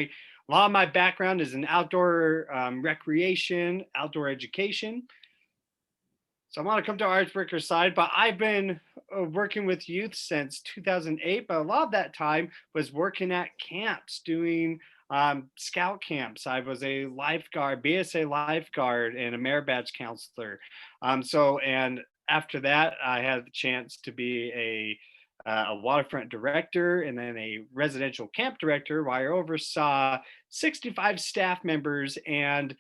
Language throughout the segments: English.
A lot of my background is in outdoor recreation, outdoor education. So I want to come to our icebreaker side, but I've been working with youth since 2008. But a lot of that time was working at camps, doing scout camps. I was a lifeguard, BSA lifeguard, and a merit badge counselor. And after that, I had the chance to be a waterfront director and then a residential camp director, where I oversaw 65 staff members and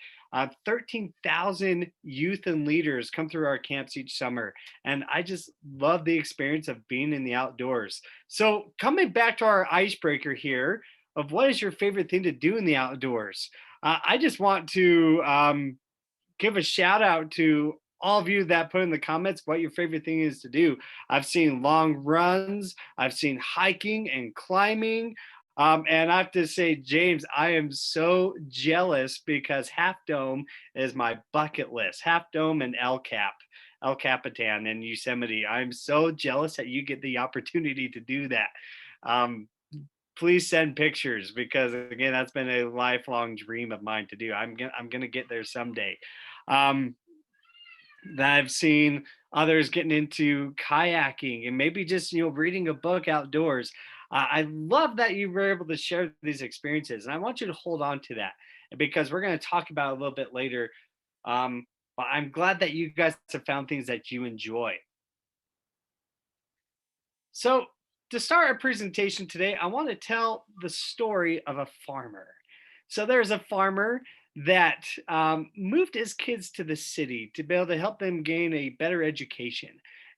13,000 youth and leaders come through our camps each summer. And I just love the experience of being in the outdoors. So, coming back to our icebreaker here of what is your favorite thing to do in the outdoors? I just want to give a shout out to all of you that put in the comments what your favorite thing is to do. I've seen long runs, I've seen hiking and climbing. And I have to say, James, I am so jealous because Half Dome is my bucket list. Half Dome and El Capitan in Yosemite. I'm so jealous that you get the opportunity to do that. Um, Please send pictures because again, that's been a lifelong dream of mine to do. I'm gonna get there someday. Um, that I've seen others getting into kayaking and maybe just reading a book outdoors. I love that you were able to share these experiences, and I want you to hold on to that because we're going to talk about it a little bit later. But I'm glad that you guys have found things that you enjoy. So, to start our presentation today, I want to tell the story of a farmer. So, there's a farmer that moved his kids to the city to be able to help them gain a better education.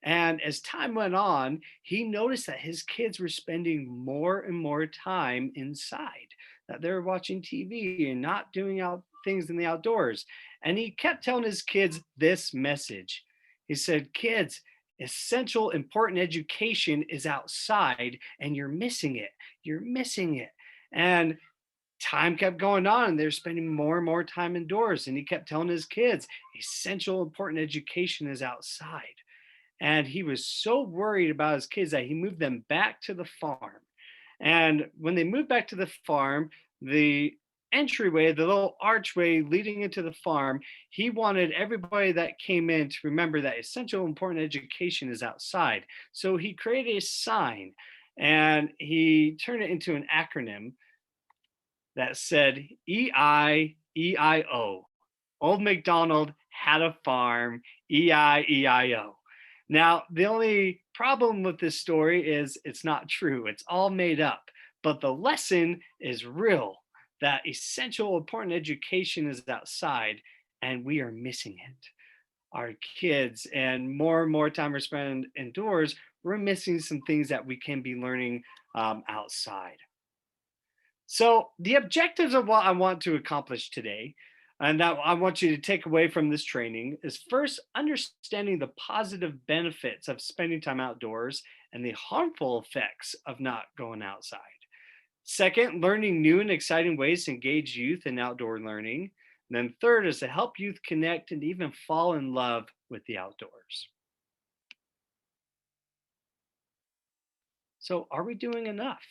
And as time went on, he noticed that his kids were spending more and more time inside, that they were watching TV and not doing out things in the outdoors. And he kept telling his kids this message. He said, "Kids, essential, important education is outside and you're missing it. You're missing it." And time kept going on and they're spending more and more time indoors. And he kept telling his kids, essential, important education is outside. And he was so worried about his kids that he moved them back to the farm. And when they moved back to the farm, the entryway, the little archway leading into the farm, he wanted everybody that came in to remember that essential important education is outside. So he created a sign and he turned it into an acronym that said EIEIO. Old MacDonald had a farm, EIEIO. Now, the only problem with this story is it's not true. It's all made up. But the lesson is real, that essential, important education is outside, and we are missing it. Our kids and more time we're spending indoors, we're missing some things that we can be learning outside. So, the objectives of what I want to accomplish today, and that I want you to take away from this training, is first understanding the positive benefits of spending time outdoors and the harmful effects of not going outside. Second, learning new and exciting ways to engage youth in outdoor learning. And then third is to help youth connect and even fall in love with the outdoors. So, are we doing enough?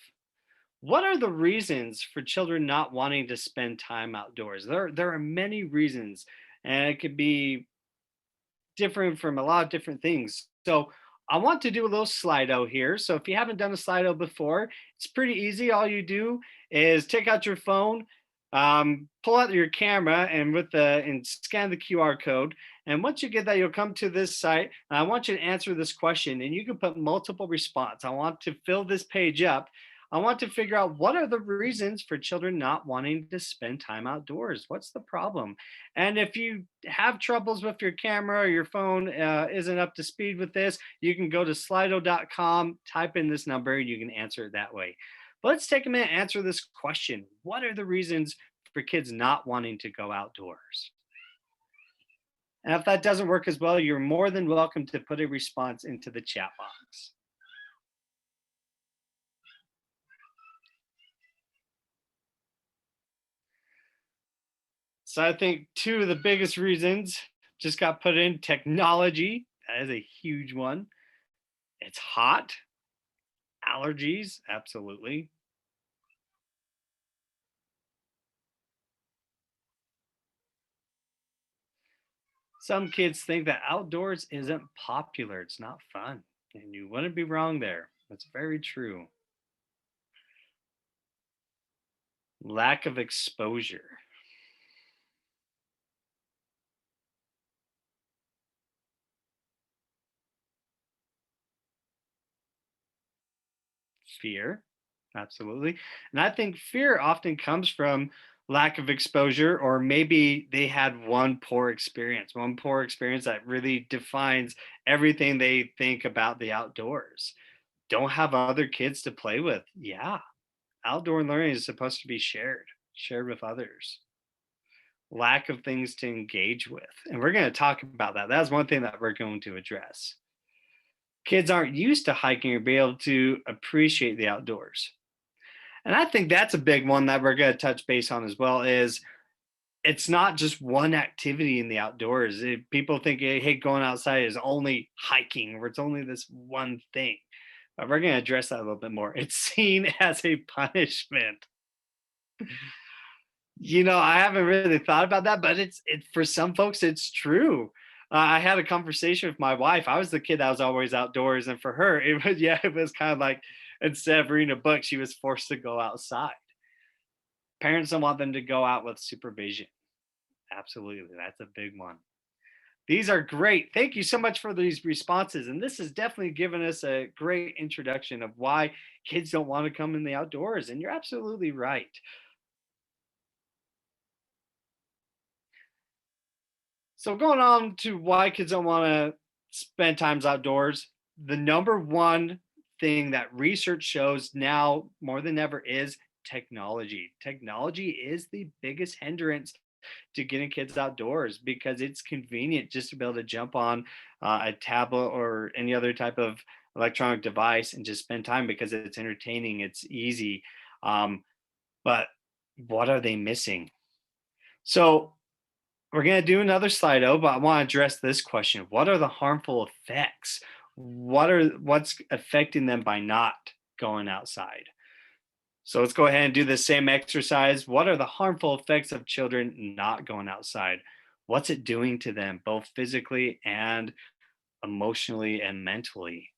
What are the reasons for children not wanting to spend time outdoors? There are many reasons, and it could be different from a lot of different things. So I want to do a little Slido here. So if you haven't done a Slido before, it's pretty easy. All you do is take out your phone, pull out your camera, and scan the QR code. And once you get that, you'll come to this site. And I want you to answer this question, and you can put multiple response. I want to fill this page up. I want to figure out what are the reasons for children not wanting to spend time outdoors. What's the problem? And if you have troubles with your camera or your phone isn't up to speed with this, you can go to slido.com, type in this number, and you can answer it that way. But let's take a minute and answer this question. What are the reasons for kids not wanting to go outdoors? And if that doesn't work as well, you're more than welcome to put a response into the chat box. So I think two of the biggest reasons just got put in: technology. That is a huge one. It's hot. Allergies, absolutely. Some kids think that outdoors isn't popular, it's not fun. And you wouldn't be wrong there. That's very true. Lack of exposure. Fear, absolutely. And I think fear often comes from lack of exposure, or maybe they had one poor experience that really defines everything they think about the outdoors. Don't have other kids to play with. Yeah, outdoor learning is supposed to be shared with others. Lack of things to engage with. And we're going to talk about that. That's one thing that we're going to address. Kids aren't used to hiking or be able to appreciate the outdoors. And I think that's a big one that we're going to touch base on as well is it's not just one activity in the outdoors. People think, hey, going outside is only hiking or it's only this one thing. But we're going to address that a little bit more. It's seen as a punishment. I haven't really thought about that, but for some folks, it's true. I had a conversation with my wife. I was the kid that was always outdoors, and for her, it was yeah, it was kind of like instead of reading a book, she was forced to go outside. Parents don't want them to go out with supervision. Absolutely, that's a big one. These are great. Thank you so much for these responses, and this has definitely given us a great introduction of why kids don't want to come in the outdoors. And you're absolutely right. So going on to why kids don't want to spend times outdoors, the number one thing that research shows now more than ever is technology. Technology is the biggest hindrance to getting kids outdoors because it's convenient just to be able to jump on a tablet or any other type of electronic device and just spend time because it's entertaining, it's easy. Um, but what are they missing? So we're going to do another Slido, but I want to address this question. What are the harmful effects? What's affecting them by not going outside? So let's go ahead and do the same exercise. What are the harmful effects of children not going outside? What's it doing to them, both physically and emotionally and mentally?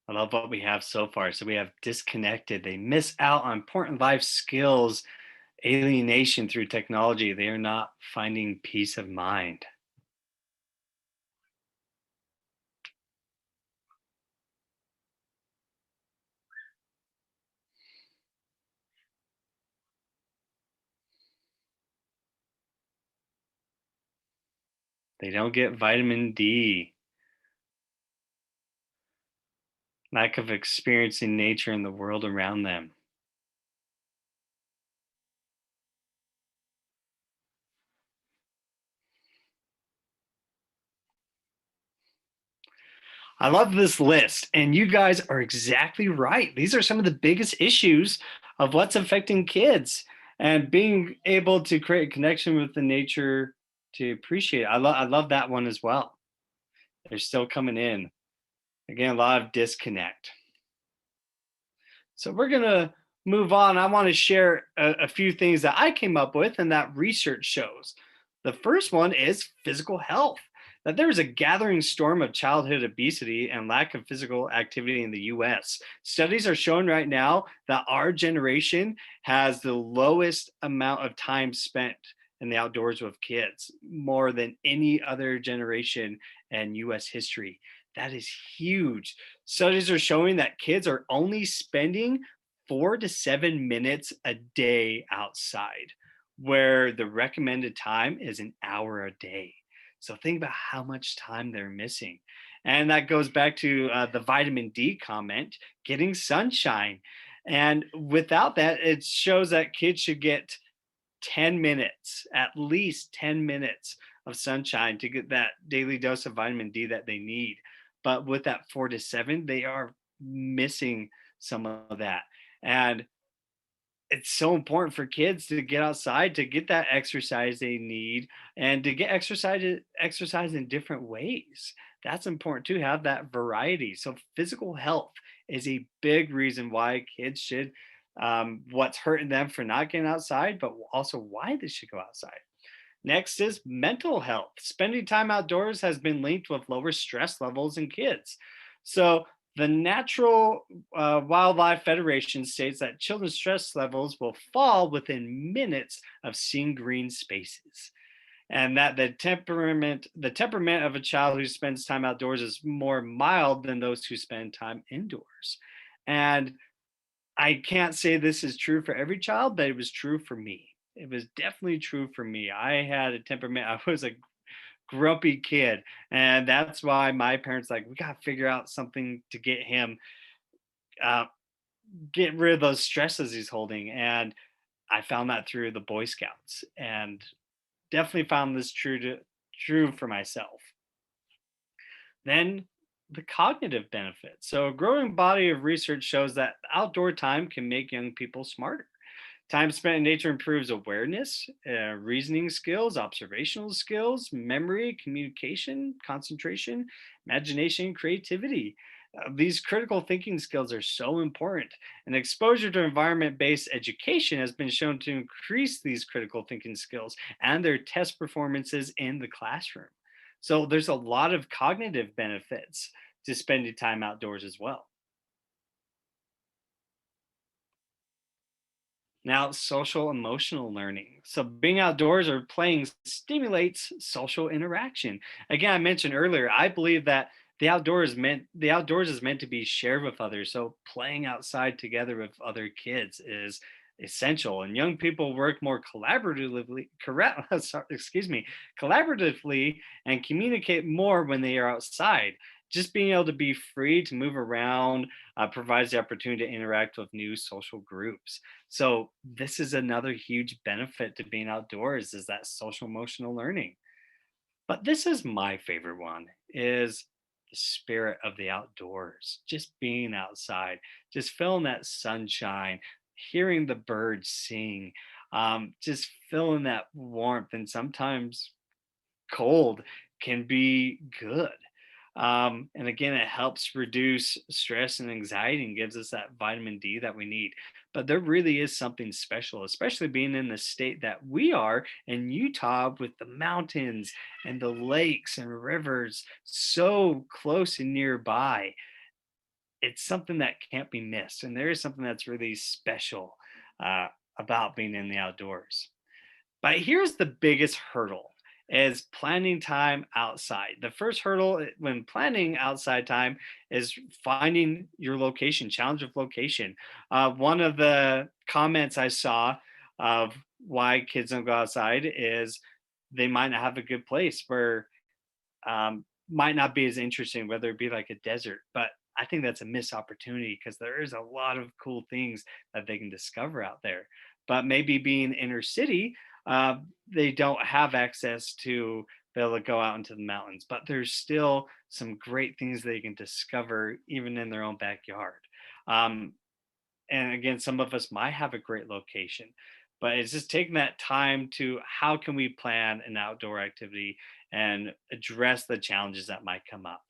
I love what we have so far. So we have disconnected. They miss out on important life skills, alienation through technology. They are not finding peace of mind. They don't get vitamin D, lack of experiencing nature and the world around them. I love this list, and you guys are exactly right. These are some of the biggest issues of what's affecting kids and being able to create a connection with the nature to appreciate it. I love that one as well. They're still coming in. Again, a lot of disconnect. So we're going to move on. I want to share a few things that I came up with and that research shows. The first one is physical health. That there is a gathering storm of childhood obesity and lack of physical activity in the US. Studies are showing right now that our generation has the lowest amount of time spent in the outdoors with kids, more than any other generation in US history. That is huge. Studies are showing that kids are only spending 4 to 7 minutes a day outside, where the recommended time is an hour a day. So think about how much time they're missing. And that goes back to the vitamin D comment, getting sunshine. And without that, it shows that kids should get 10 minutes, at least 10 minutes of sunshine to get that daily dose of vitamin D that they need. But with that 4 to 7, they are missing some of that. And it's so important for kids to get outside to get that exercise they need and to get exercise in different ways. That's important to have that variety. So physical health is a big reason why kids should what's hurting them for not getting outside, but also why they should go outside. Next is mental health. Spending time outdoors has been linked with lower stress levels in kids. So, the Natural Wildlife Federation states that children's stress levels will fall within minutes of seeing green spaces, and that the temperament of a child who spends time outdoors is more mild than those who spend time indoors. And I can't say this is true for every child, but it was true for me. It was definitely true for me. I had a temperament. I was a grumpy kid, and that's why my parents like we got to figure out something to get him uh, get rid of those stresses he's holding. And I found that through the Boy Scouts, and definitely found this true for myself. Then the cognitive benefits. So, a growing body of research shows that outdoor time can make young people smarter. Time spent in nature improves awareness, reasoning skills, observational skills, memory, communication, concentration, imagination, creativity. These critical thinking skills are so important, and exposure to environment based education has been shown to increase these critical thinking skills and their test performances in the classroom. So, there's a lot of cognitive benefits to spending time outdoors as well. Now, social emotional learning. So, being outdoors or playing stimulates social interaction. Again, I mentioned earlier, I believe that the outdoors is meant to be shared with others. So, playing outside together with other kids is essential. And young people work more excuse me, collaboratively and communicate more when they are outside. Just being able to be free to move around provides the opportunity to interact with new social groups. So this is another huge benefit to being outdoors is that social emotional learning. But this is my favorite one is the spirit of the outdoors. Just being outside, just feeling that sunshine, hearing the birds sing, just feeling that warmth and sometimes cold can be good. And again, it helps reduce stress and anxiety and gives us that vitamin D that we need. But there really is something special, especially being in the state that we are in Utah with the mountains and the lakes and rivers so close and nearby. It's something that can't be missed. And there is something that's really special uh, about being in the outdoors. But here's the biggest hurdle is planning time outside. The first hurdle when planning outside time is finding your location, challenge of location. One of the comments I saw of why kids don't go outside is they might not have a good place where might not be as interesting, whether it be like a desert. But I think that's a missed opportunity because there is a lot of cool things that they can discover out there. But maybe being inner city, they don't have access to be able to go out into the mountains. But there's still some great things they can discover even in their own backyard. Um, and again, some of us might have a great location, but it's just taking that time to how can we plan an outdoor activity and address the challenges that might come up.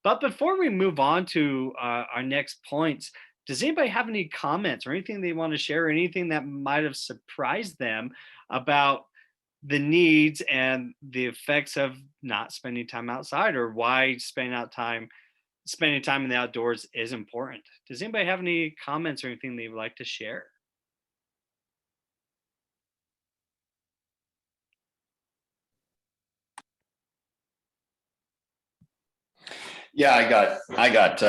But before we move on to our next points, does anybody have any comments or anything they want to share, or anything that might have surprised them about the needs and the effects of not spending time outside, or why spending time in the outdoors is important? Does anybody have any comments or anything they would like to share? Yeah, I got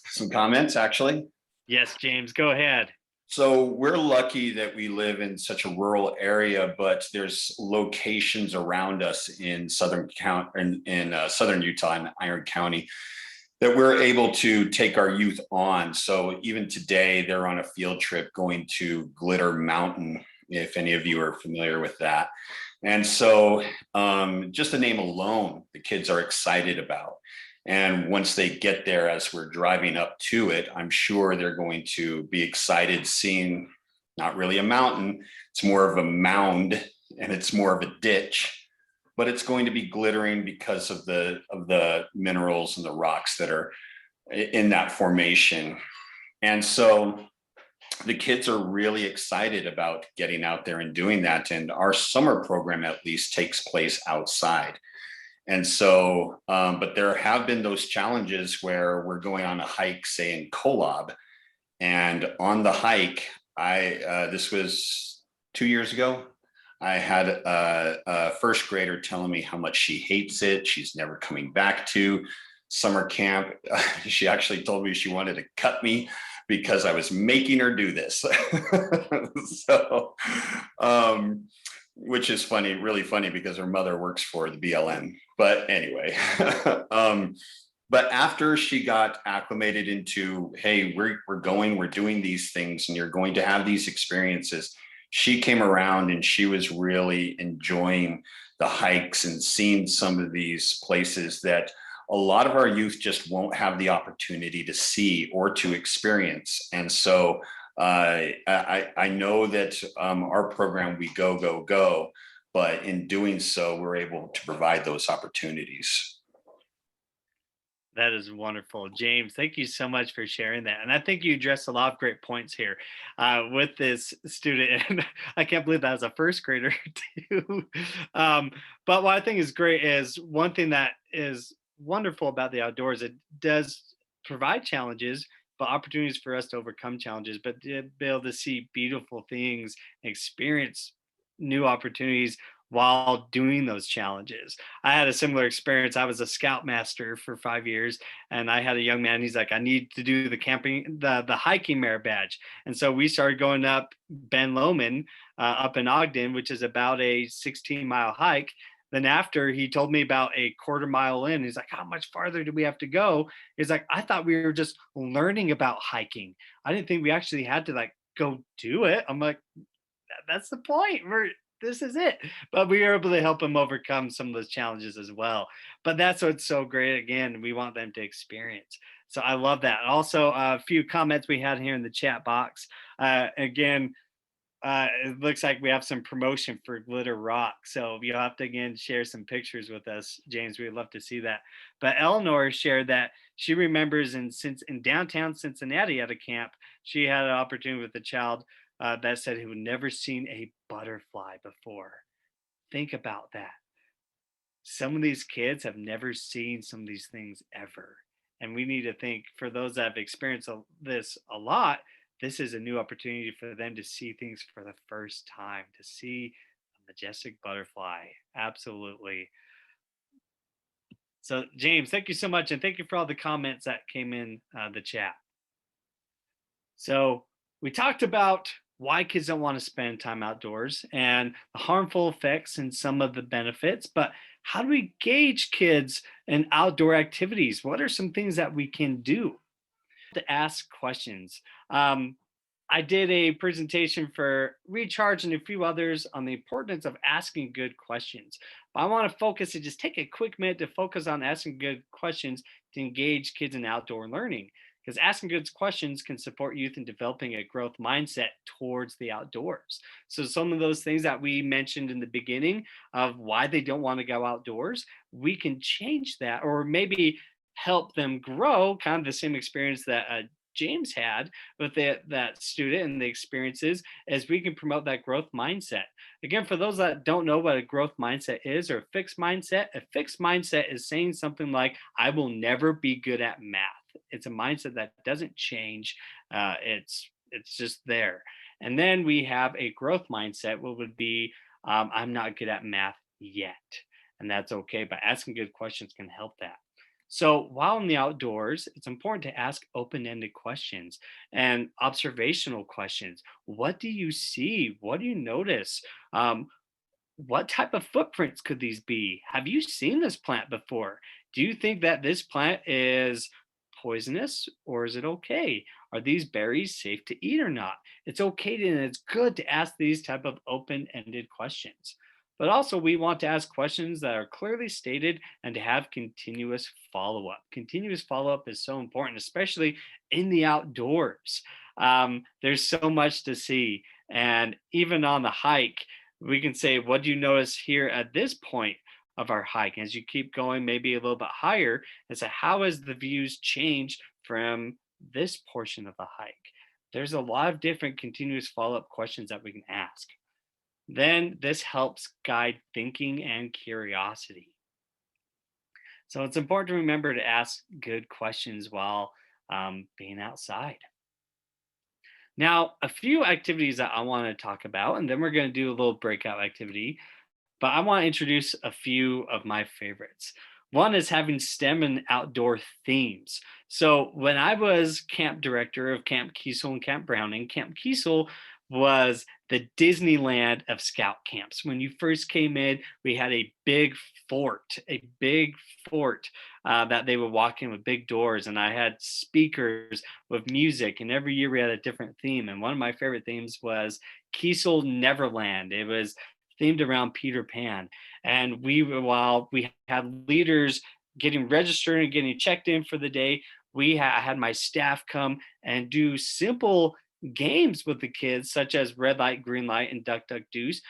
some comments actually. Yes, James, go ahead. So we're lucky that we live in such a rural area, but there's locations around us in southern Utah in Iron County that we're able to take our youth on. So even today, they're on a field trip going to Glitter Mountain, if any of you are familiar with that. And so just the name alone, the kids are excited about. And once they get there, as we're driving up to it, I'm sure they're going to be excited seeing not really a mountain, it's more of a mound and it's more of a ditch, but it's going to be glittering because of the minerals and the rocks that are in that formation. And so the kids are really excited about getting out there and doing that. And our summer program at least takes place outside. And so, but there have been those challenges where we're going on a hike, say in Kolob, and on the hike, this was 2 years ago. I had a first grader telling me how much she hates it. She's never coming back to summer camp. She actually told me she wanted to cut me because I was making her do this. So, which is funny, really funny, because her mother works for the BLM. But anyway, but after she got acclimated into, hey, we're doing these things, and you're going to have these experiences, she came around and she was really enjoying the hikes and seeing some of these places that a lot of our youth just won't have the opportunity to see or to experience. And so I know that our program, we go, but in doing so, we're able to provide those opportunities. That is wonderful. James, thank you so much for sharing that. And I think you addressed a lot of great points here with this student. And I can't believe that was a first grader too. But what I think is great is one thing that is wonderful about the outdoors, it does provide challenges, but opportunities for us to overcome challenges, but to be able to see beautiful things, experience new opportunities while doing those challenges. I had a similar experience. I was a scoutmaster for 5 years, and I had a young man. He's like, "I need to do the hiking merit badge." And so we started going up Ben Lomond, up in Ogden, which is about a 16-mile hike. Then after he told me about a quarter mile in, he's like, "How much farther do we have to go?" He's like, "I thought we were just learning about hiking. I didn't think we actually had to like go do it." I'm like, that's the point. This is it. But we were able to help them overcome some of those challenges as well. But that's what's so great. Again, we want them to experience. So I love that. Also, a few comments we had here in the chat box. Again, it looks like we have some promotion for Glitter Rock. So you'll have to again share some pictures with us, James. We'd love to see that. But Eleanor shared that she remembers in downtown Cincinnati at a camp, she had an opportunity with a child that said he would never seen a butterfly before. Think about that. Some of these kids have never seen some of these things ever. And we need to think for those that have experienced this a lot, this is a new opportunity for them to see things for the first time, to see a majestic butterfly. Absolutely. So, James, thank you so much. And thank you for all the comments that came in the chat. So, we talked about why kids don't want to spend time outdoors and the harmful effects and some of the benefits, but how do we gauge kids in outdoor activities? What are some things that we can do to ask questions? I did a presentation for Recharge and a few others on the importance of asking good questions. But I want to focus and just take a quick minute to focus on asking good questions to engage kids in outdoor learning. Because asking good questions can support youth in developing a growth mindset towards the outdoors. So, some of those things that we mentioned in the beginning of why they don't want to go outdoors, we can change that or maybe help them grow kind of the same experience that James had with that student and the experiences as we can promote that growth mindset. Again, for those that don't know what a growth mindset is or a fixed mindset is saying something like, I will never be good at math. It's a mindset that doesn't change. It's just there. And then we have a growth mindset, what would be, I'm not good at math yet. And that's okay, but asking good questions can help that. So while in the outdoors, it's important to ask open-ended questions and observational questions. What do you see? What do you notice? What type of footprints could these be? Have you seen this plant before? Do you think that this plant is poisonous or is it okay? Are these berries safe to eat or not? It's okay to, and it's good to ask these type of open-ended questions. But also we want to ask questions that are clearly stated and to have continuous follow-up. Continuous follow-up is so important, especially in the outdoors. There's so much to see. And even on the hike, we can say, what do you notice here at this point of our hike? As you keep going, maybe a little bit higher, and say, how has the views changed from this portion of the hike? There's a lot of different continuous follow-up questions that we can ask. Then this helps guide thinking and curiosity. So it's important to remember to ask good questions while being outside. Now, a few activities that I want to talk about, and then we're going to do a little breakout activity. But I want to introduce a few of my favorites. One is having STEM and outdoor themes. So when I was camp director of Camp Kiesel and Camp Browning, Camp Kiesel was the Disneyland of scout camps. When you first came in, we had a big fort that they would walk in with big doors, and I had speakers with music, and every year we had a different theme. And one of my favorite themes was Kiesel Neverland. It was themed around Peter Pan. And while we had leaders getting registered and getting checked in for the day, I had my staff come and do simple games with the kids, such as red light, green light, and duck, duck, goose.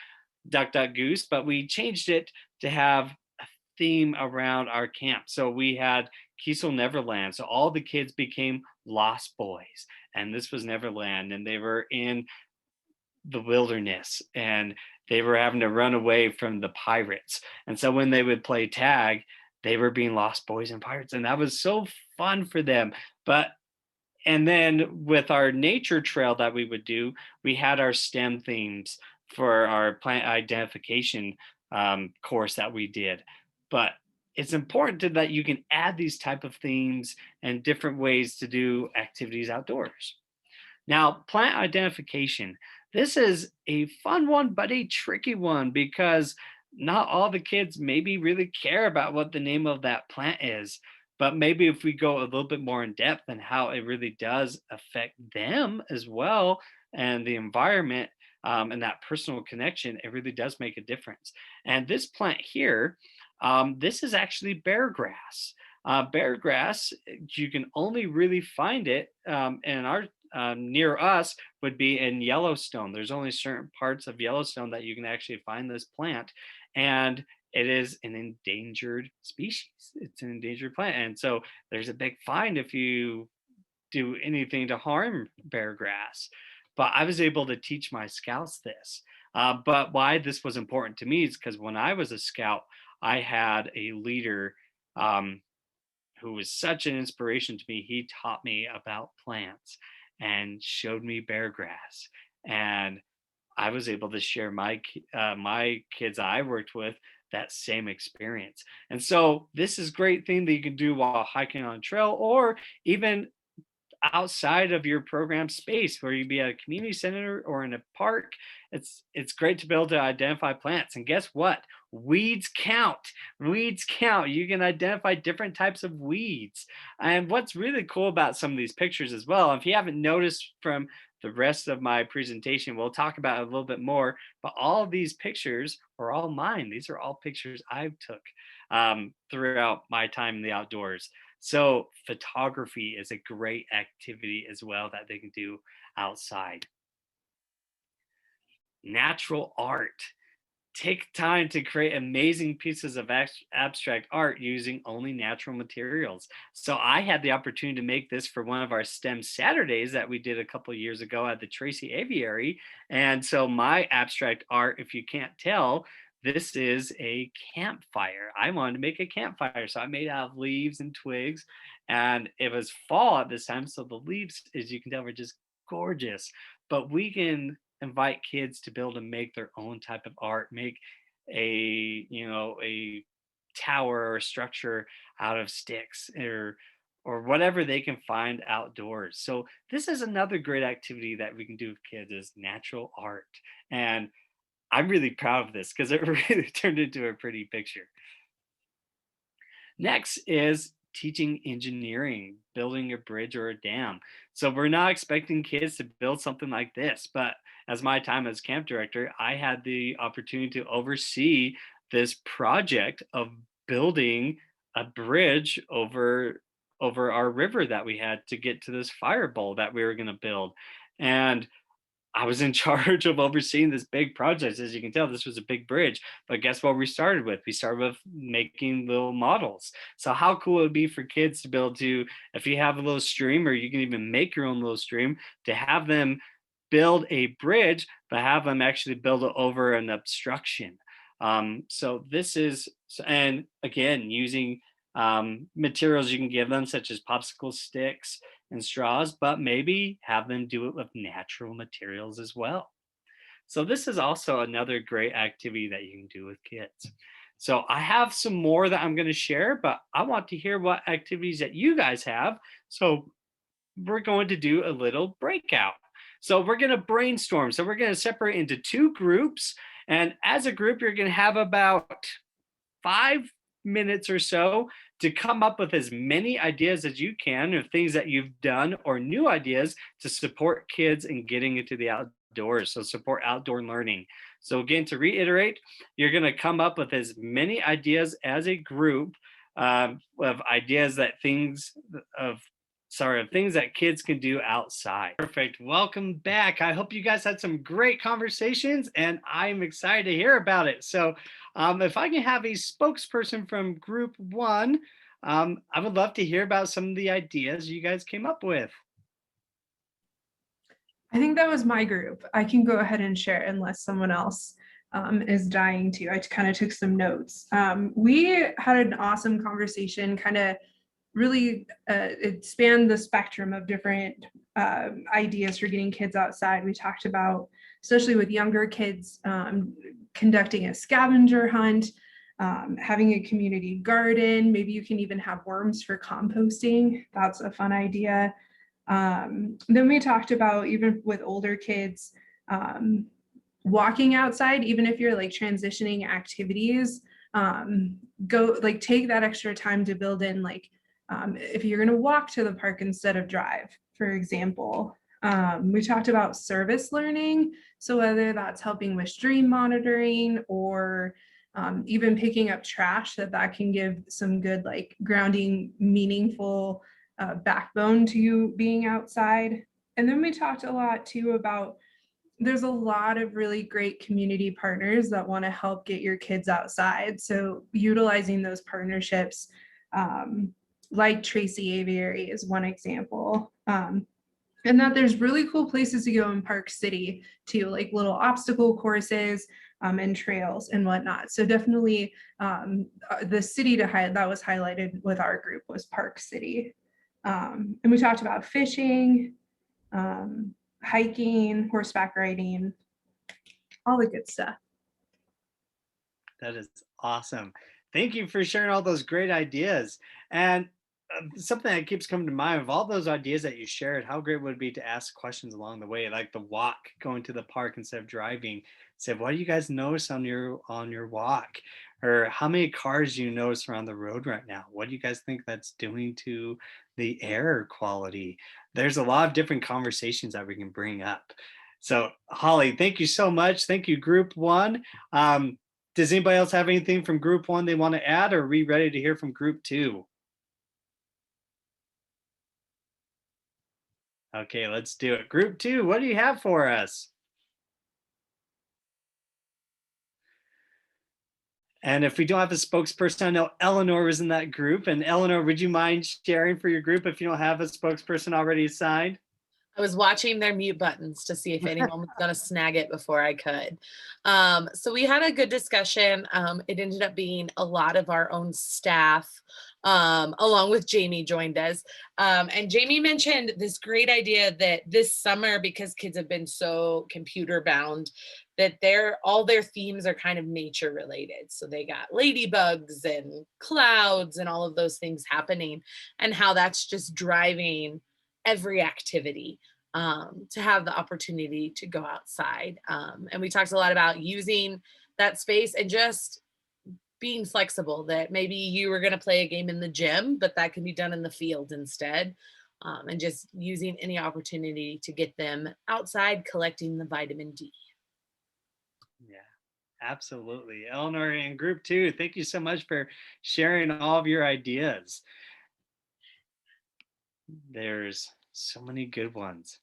But we changed it to have a theme around our camp. So we had Kiesel Neverland. So all the kids became lost boys. And this was Neverland. And they were in the wilderness and they were having to run away from the pirates. And so when they would play tag, they were being lost boys and pirates. And that was so fun for them. But and then with our nature trail that we would do, we had our STEM themes for our plant identification course that we did. But it's important that you can add these type of themes and different ways to do activities outdoors. Now, plant identification. This is a fun one, but a tricky one because not all the kids maybe really care about what the name of that plant is. But maybe if we go a little bit more in depth and how it really does affect them as well and the environment and that personal connection, it really does make a difference. And this plant here, this is actually bear grass. Bear grass, you can only really find it in our near us would be in Yellowstone. There's only certain parts of Yellowstone that you can actually find this plant, and it is an endangered species. It's an endangered plant, and so there's a big fine if you do anything to harm bear grass. But I was able to teach my scouts this. But why this was important to me is because when I was a scout, I had a leader um, who was such an inspiration to me. He taught me about plants and showed me bear grass. And I was able to share my kids I worked with that same experience. And so this is a great thing that you can do while hiking on a trail or even outside of your program space where you be at a community center or in a park. It's great to be able to identify plants, and guess what, weeds count. You can identify different types of weeds. And what's really cool about some of these pictures as well, if you haven't noticed from the rest of my presentation, we'll talk about it a little bit more, but all of these pictures are all mine. These are all pictures I took throughout my time in the outdoors. So photography is a great activity as well that they can do outside. Natural art. Take time to create amazing pieces of abstract art using only natural materials. So I had the opportunity to make this for one of our STEM Saturdays that we did a couple of years ago at the Tracy Aviary. And so my abstract art, if you can't tell, this is a campfire. I wanted to make a campfire. So I made it out of leaves and twigs. And it was fall at this time. So the leaves, as you can tell, were just gorgeous. But we can invite kids to be able to make their own type of art, make a tower or structure out of sticks or whatever they can find outdoors. So this is another great activity that we can do with kids is natural art. And I'm really proud of this because it really turned into a pretty picture. Next is teaching engineering, building a bridge or a dam. So we're not expecting kids to build something like this, but as my time as camp director, I had the opportunity to oversee this project of building a bridge over our river that we had to get to this fire bowl that we were going to build. And I was in charge of overseeing this big project. As you can tell, this was a big bridge. But guess what we started with? We started with making little models. So how cool it would be for kids to be able to, if you have a little stream, or you can even make your own little stream, to have them build a bridge, but have them actually build it over an obstruction. So this is, and again, using materials you can give them, such as popsicle sticks and straws, but maybe have them do it with natural materials as well. So this is also another great activity that you can do with kids. So I have some more that I'm going to share, but I want to hear what activities that you guys have. So we're going to do a little breakout. So we're going to brainstorm. So we're going to separate into two groups. And as a group, you're going to have about 5 minutes or so to come up with as many ideas as you can, or things that you've done, or new ideas to support kids in getting into the outdoors. So support outdoor learning. So again, to reiterate, you're going to come up with as many ideas as a group, of ideas that things of sorry, of things that kids can do outside. Perfect. Welcome back. I hope you guys had some great conversations, and I'm excited to hear about it. So if I can have a spokesperson from group one, I would love to hear about some of the ideas you guys came up with. I think that was my group. I can go ahead and share unless someone else is dying to. I kind of took some notes. We had an awesome conversation, kind of really it spanned the spectrum of different ideas for getting kids outside. We talked about, especially with younger kids, conducting a scavenger hunt, having a community garden. Maybe you can even have worms for composting. That's a fun idea. Then we talked about, even with older kids, walking outside, even if you're like transitioning activities, go like take that extra time to build in, like if you're going to walk to the park instead of drive, for example. We talked about service learning. So whether that's helping with stream monitoring, or even picking up trash, that can give some good, like, grounding, meaningful backbone to you being outside. And then we talked a lot too about, there's a lot of really great community partners that want to help get your kids outside. So utilizing those partnerships, like Tracy Aviary is one example. And that there's really cool places to go in Park City too, like little obstacle courses and trails and whatnot. So definitely the city that was highlighted with our group was Park City. And we talked about fishing, hiking, horseback riding, all the good stuff. That is awesome. Thank you for sharing all those great ideas. And something that keeps coming to mind, of all those ideas that you shared, how great would it be to ask questions along the way, like the walk, going to the park instead of driving. Say, what do you guys notice on your walk? Or how many cars do you notice around the road right now? What do you guys think that's doing to the air quality? There's a lot of different conversations that we can bring up. So Holly, thank you so much. Thank you, group one. Does anybody else have anything from group one they want to add, or are we ready to hear from group two? Okay, let's do it. Group two, what do you have for us? And if we don't have a spokesperson, I know Eleanor was in that group. And Eleanor, would you mind sharing for your group if you don't have a spokesperson already assigned? I was watching their mute buttons to see if anyone was going to snag it before I could. So we had a good discussion. It ended up being a lot of our own staff, along with Jamie joined us. And Jamie mentioned this great idea that this summer, because kids have been so computer bound, that all their themes are kind of nature related. So they got ladybugs and clouds and all of those things happening, and how that's just driving every activity, to have the opportunity to go outside. And we talked a lot about using that space and just being flexible, that maybe you were going to play a game in the gym, but that can be done in the field instead. And just using any opportunity to get them outside collecting the vitamin D. Yeah, absolutely. Eleanor and group two, thank you so much for sharing all of your ideas. There's so many good ones.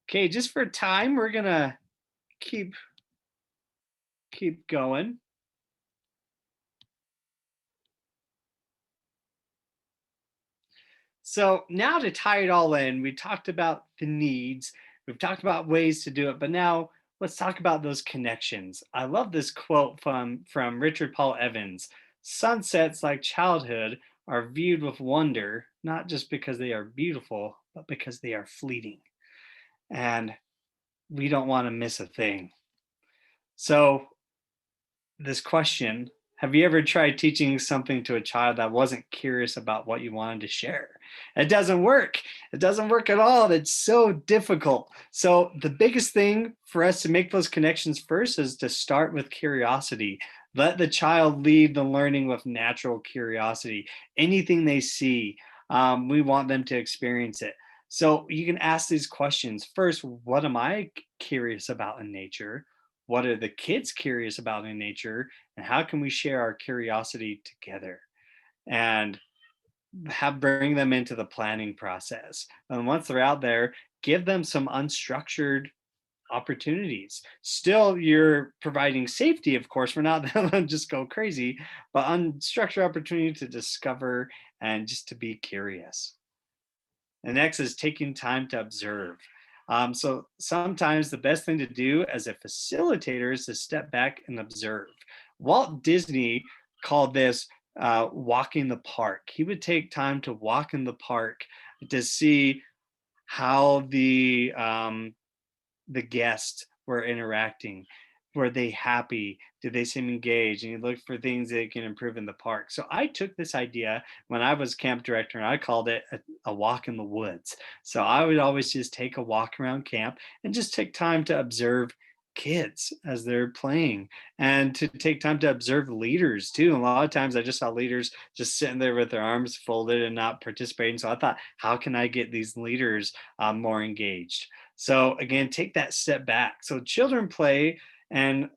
Okay, just for time, we're gonna keep going. So now to tie it all in, we talked about the needs, we've talked about ways to do it, but now let's talk about those connections. I love this quote from Richard Paul Evans. Sunsets like childhood are viewed with wonder, not just because they are beautiful, but because they are fleeting. And we don't want to miss a thing. So this question, have you ever tried teaching something to a child that wasn't curious about what you wanted to share? It doesn't work. It doesn't work at all. It's so difficult. So the biggest thing for us to make those connections first is to start with curiosity. Let the child lead the learning with natural curiosity. Anything they see, we want them to experience it. So you can ask these questions. First, what am I curious about in nature? What are the kids curious about in nature? And how can we share our curiosity together? And bring them into the planning process. And once they're out there, give them some unstructured opportunities. Still, you're providing safety, of course. We're not going just go crazy, but unstructured opportunity to discover and just to be curious. The next is taking time to observe. So sometimes the best thing to do as a facilitator is to step back and observe. Walt Disney called this walking the park. He would take time to walk in the park to see how the guests were interacting. Were they happy? Did they seem engaged? And you look for things that can improve in the park. So I took this idea when I was camp director and I called it a walk in the woods. So I would always just take a walk around camp and just take time to observe kids as they're playing and to take time to observe leaders too. And a lot of times I just saw leaders just sitting there with their arms folded and not participating. So I thought, how can I get these leaders more engaged? So again, take that step back. So children play and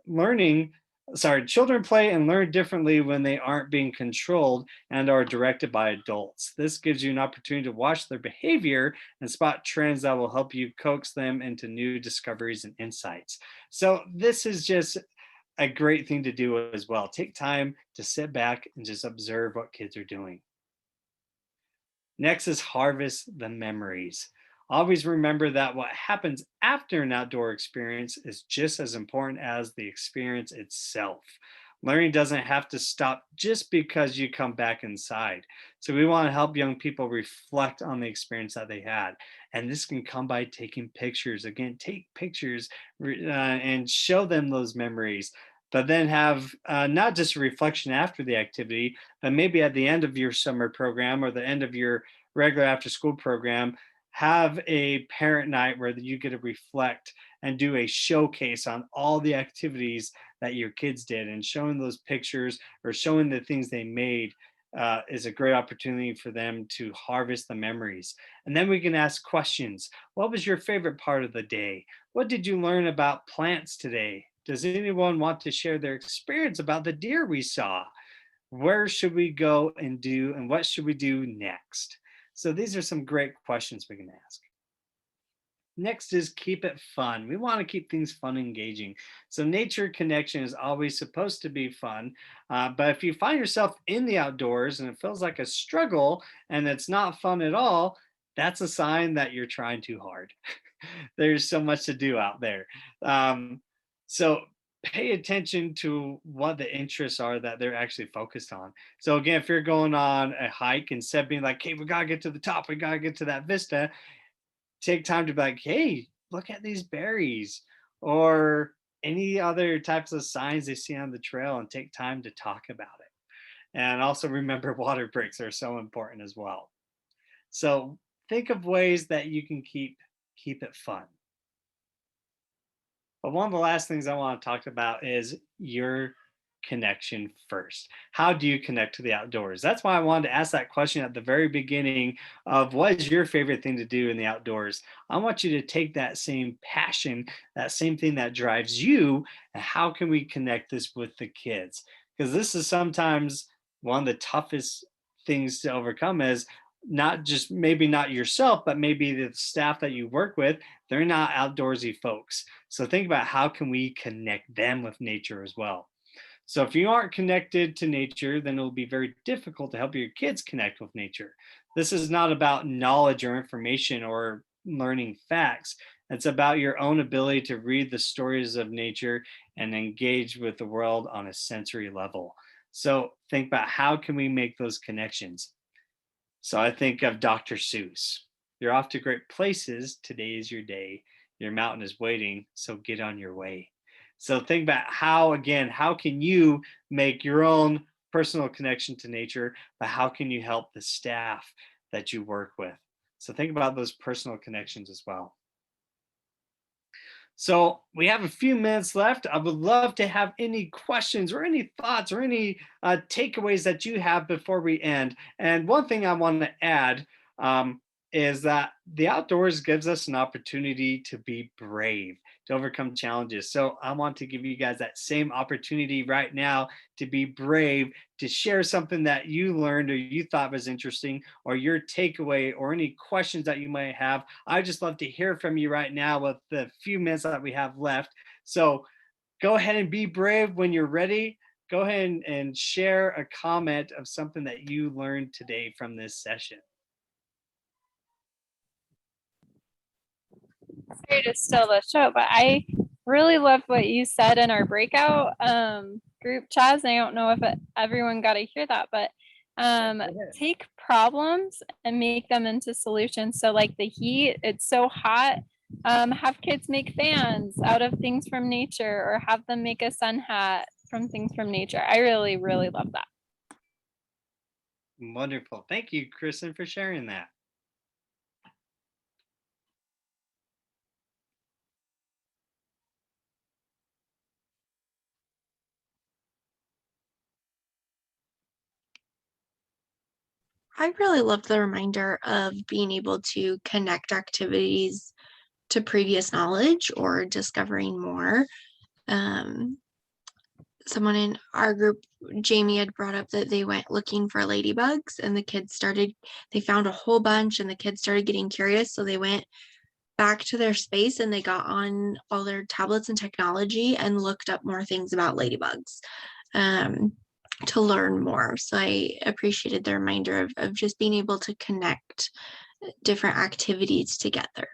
children play and learn differently when they aren't being controlled and are directed by adults. This gives you an opportunity to watch their behavior and spot trends that will help you coax them into new discoveries and insights. So this is just a great thing to do as well. Take time to sit back and just observe what kids are doing. Next is harvest the memories. Always remember that what happens after an outdoor experience is just as important as the experience itself. Learning doesn't have to stop just because you come back inside. So, we want to help young people reflect on the experience that they had. And this can come by taking pictures. Again, take pictures and show them those memories. But then have not just a reflection after the activity, but maybe at the end of your summer program or the end of your regular after school program, have a parent night where you get to reflect and do a showcase on all the activities that your kids did, and showing those pictures or showing the things they made is a great opportunity for them to harvest the memories. And then we can ask questions. What was your favorite part of the day? What did you learn about plants today? Does anyone want to share their experience about the deer we saw? Where should we go and do, and what should we do next? So these are some great questions we can ask. Next is keep it fun. We want to keep things fun and engaging. So nature connection is always supposed to be fun. But if you find yourself in the outdoors and it feels like a struggle and it's not fun at all, that's a sign that you're trying too hard. There's so much to do out there. So pay attention to what the interests are that they're actually focused on. So again, if you're going on a hike, instead of being like, hey, we gotta get to the top, we gotta get to that vista, take time to be like, hey, look at these berries or any other types of signs they see on the trail, and take time to talk about it. And also remember, water breaks are so important as well. So think of ways that you can keep it fun. But one of the last things I want to talk about is your connection first? How do you connect to the outdoors? That's why I wanted to ask that question at the very beginning of what is your favorite thing to do in the outdoors? I want you to take that same passion, that same thing that drives you, and how can we connect this with the kids? Because this is sometimes one of the toughest things to overcome is not just maybe not yourself, but maybe the staff that you work with, they're not outdoorsy folks. So think about how can we connect them with nature as well. So if you aren't connected to nature, then it'll be very difficult to help your kids connect with nature. This is not about knowledge or information or learning facts. It's about your own ability to read the stories of nature and engage with the world on a sensory level. So think about how can we make those connections? So I think of Dr. Seuss. You're off to great places. Today is your day. Your mountain is waiting. So get on your way. So think about how, again, how can you make your own personal connection to nature, but how can you help the staff that you work with? So think about those personal connections as well. So we have a few minutes left. I would love to have any questions or any thoughts or any takeaways that you have before we end. And one thing I want to add is that the outdoors gives us an opportunity to be brave, to overcome challenges. So I want to give you guys that same opportunity right now to be brave, to share something that you learned or you thought was interesting, or your takeaway, or any questions that you might have. I just love to hear from you right now with the few minutes that we have left. So go ahead and be brave when you're ready. Go ahead and share a comment of something that you learned today from this session. Sorry to steal the show, but I really loved what you said in our breakout group, Chaz. I don't know if everyone got to hear that, but take problems and make them into solutions. So like the heat, it's so hot. Have kids make fans out of things from nature, or have them make a sun hat from things from nature. I really, really love that. Wonderful. Thank you, Kristen, for sharing that. I really loved the reminder of being able to connect activities to previous knowledge or discovering more. Someone in our group, Jamie, had brought up that they went looking for ladybugs, and they found a whole bunch, and the kids started getting curious. So they went back to their space and they got on all their tablets and technology and looked up more things about ladybugs. To learn more. So I appreciated the reminder of just being able to connect different activities together.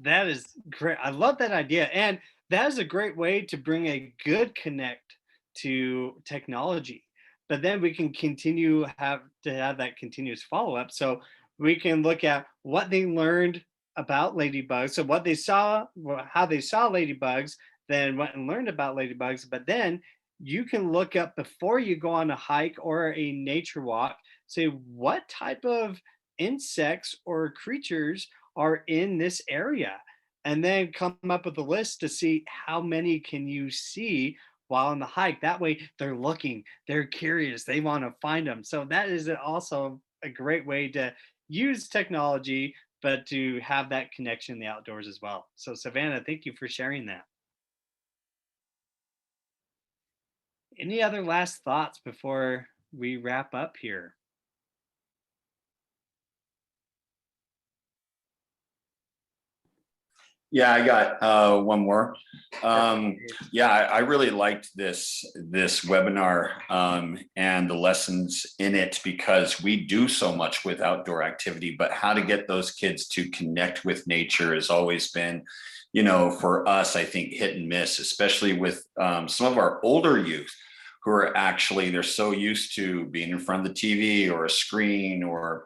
That is great. I love that idea. And that is a great way to bring a good connect to technology. But then we can continue have that continuous follow-up. So we can look at what they learned about ladybugs. So what they saw, how they saw ladybugs, then went and learned about ladybugs. But then you can look up before you go on a hike or a nature walk, say what type of insects or creatures are in this area, and then come up with a list to see how many can you see while on the hike. That way they're looking, they're curious, they want to find them. So that is also a great way to use technology, but to have that connection in the outdoors as well. So Savannah, thank you for sharing that. Any other last thoughts before we wrap up here? Yeah, I got one more. Yeah, I really liked this webinar and the lessons in it, because we do so much with outdoor activity, but how to get those kids to connect with nature has always been, for us, I think, hit and miss, especially with some of our older youth who are they're so used to being in front of the TV or a screen or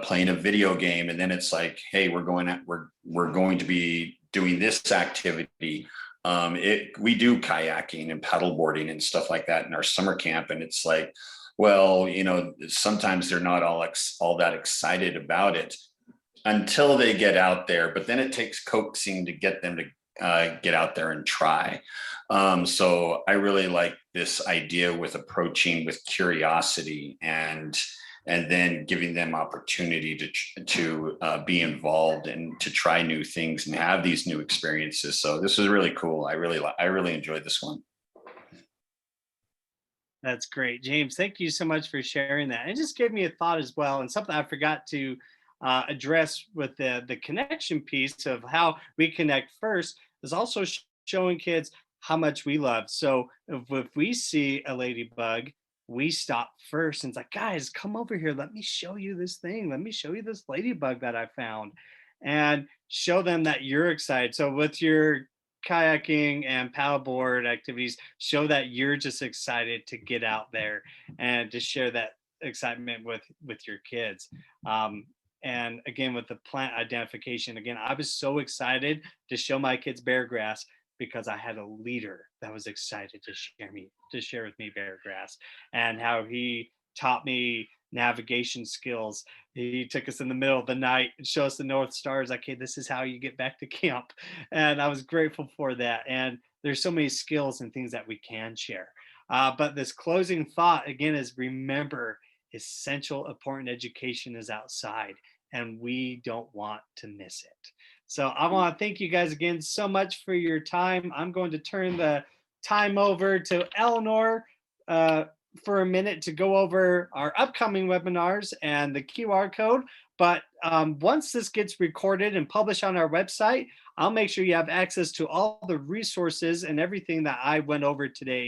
playing a video game, and then it's like, hey, we're going to be doing this activity. We do kayaking and paddleboarding and stuff like that in our summer camp, and it's like, well, sometimes they're not all that excited about it until they get out there, but then it takes coaxing to get them get out there and try. So I really like this idea with approaching with curiosity and then giving them opportunity to be involved and to try new things and have these new experiences. So this was really cool. I really enjoyed this one. That's great, James. Thank you so much for sharing that. It just gave me a thought as well, and something I forgot to address with the connection piece of how we connect first is also showing kids how much we love. So if we see a ladybug, we stop first and it's like, guys, come over here. Let me show you this thing. Let me show you this ladybug that I found, and show them that you're excited. So with your kayaking and paddleboard activities, show that you're just excited to get out there and to share that excitement with your kids. And again, with the plant identification, again, I was so excited to show my kids bear grass because I had a leader that was excited to share with me bear grass, and how he taught me navigation skills. He took us in the middle of the night and showed us the North Stars. Like, hey, this is how you get back to camp. And I was grateful for that. And there's so many skills and things that we can share. But this closing thought, again, is remember, essential, important education is outside, and we don't want to miss it. So I want to thank you guys again so much for your time. I'm going to turn the time over to Eleanor for a minute to go over our upcoming webinars and the QR code. But once this gets recorded and published on our website, I'll make sure you have access to all the resources and everything that I went over today